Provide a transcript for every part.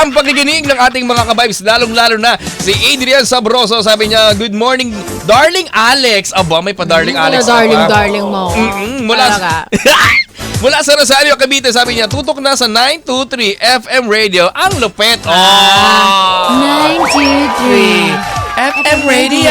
ang pakikinig ng ating mga ka-vibes, lalong-lalo na si Adrian Sabroso. Sabi niya, good morning, darling Alex. Aba, may pa-darling Alex. Darling mo. Mula sa Rosario, Cavite, sabi niya, tutok na sa 923 FM Radio. Ang lupet. 923 FM Radio.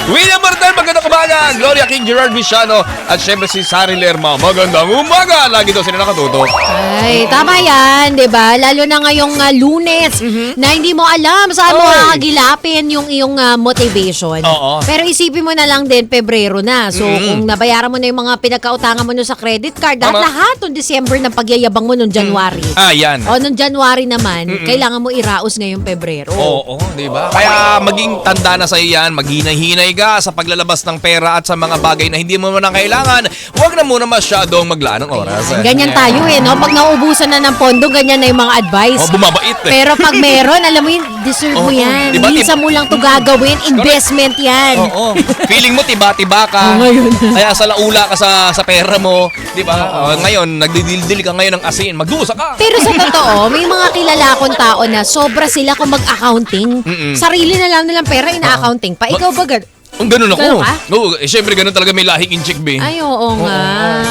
William Martel, magandang umaga. Gloria King, Gerard Viciano, at syempre si Sari Lerma. Magandang umaga. Lagi daw sila nakatutok. Ay, tama yan, di ba? Lalo na ngayong Lunes na hindi mo alam saan mo kakagilapin yung iyong motivation. Oo. Pero isipin mo na lang din, Pebrero na. So, kung nabayaran mo na yung mga pinagkautangan mo nun sa credit card, lahat ng December ng pagyayabang mo nung January. Yan. O, nung January naman, kailangan mo iraos ngayong Pebrero. Oo, di ba? Kaya maging tanda na sa iyan, maghinay-hinay ka sa paglalabas ng pera at sa mga bagay na hindi mo na kailangan. Huwag na muna masyadong maglaan ng oras. Ganyan tayo no? Pag nauubusan na ng pondo, ganyan na yung mga advice. Bumabait Pero pag meron, alam mo yun, deserve mo yan. Diba, Minsan mo lang to gagawin, investment yan. Oo. Feeling mo tiba-tiba ka. Kaya sa laula ka sa pera mo, di ba? Ngayon, nagdidildil ka ngayon ng asin. Magdusa ka. Pero sa totoo, may mga kilala akong tao na sobra sila kung mag-accounting. Sarili na lang nilang pera, ina-accounting pa. Ikaw ba Ganun ako. Ganun ka? Oo, syempre ganun talaga may lahing inchik, be. Ay, oo nga.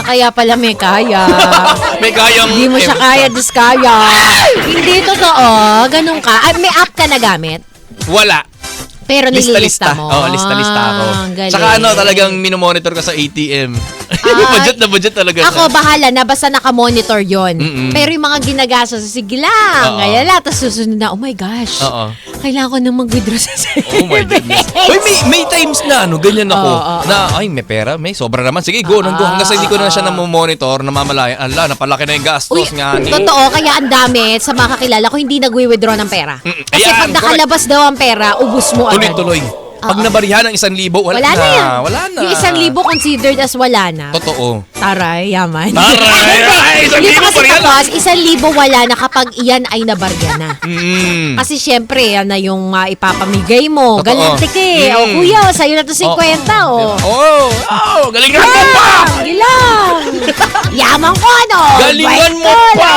Kaya pala may kaya. May kayang... Hindi mo siya kaya, diskaya. Hindi totoo. Ganun ka. Ay, may app ka na gamit? Wala. Pero nililista mo. Oo, lista ako. Galing. Saka talagang minomonitor ka sa ATM. budget talaga Ako, bahala na. Basta nakamonitor yon. Pero yung mga ginagasa, sige lang. Kaya lang. Tapos susunod na, oh my gosh. Kailangan ko na mag-withdraw sa Oh my goodness. Uy, may times na, ganyan ako. May pera, may sobra naman. Sige, go. Hanggang sa hindi ko na siya namomonitor, namamalayan. Ala, napalaki na yung gastos nga. Totoo, kaya ang dami sa mga kakilala ko hindi nagwi-withdraw ng pera. Kasi pag nakalabas daw ang pera, ubus mo agad. Tuloy-tuloy. Pag nabarihan ng 1,000, wala na yan. Wala na. Yung 1,000 considered as wala na. Totoo. Taray, yaman. Taray! Hindi kasi tapos, 1,000 wala na kapag iyan ay nabarya na. Kasi syempre, yan na yung ipapamigay mo. Galante ka eh. O kuya, sa'yo na to 50. Galingan mo pa! Gilang! Yaman ko, Galingan mo pa!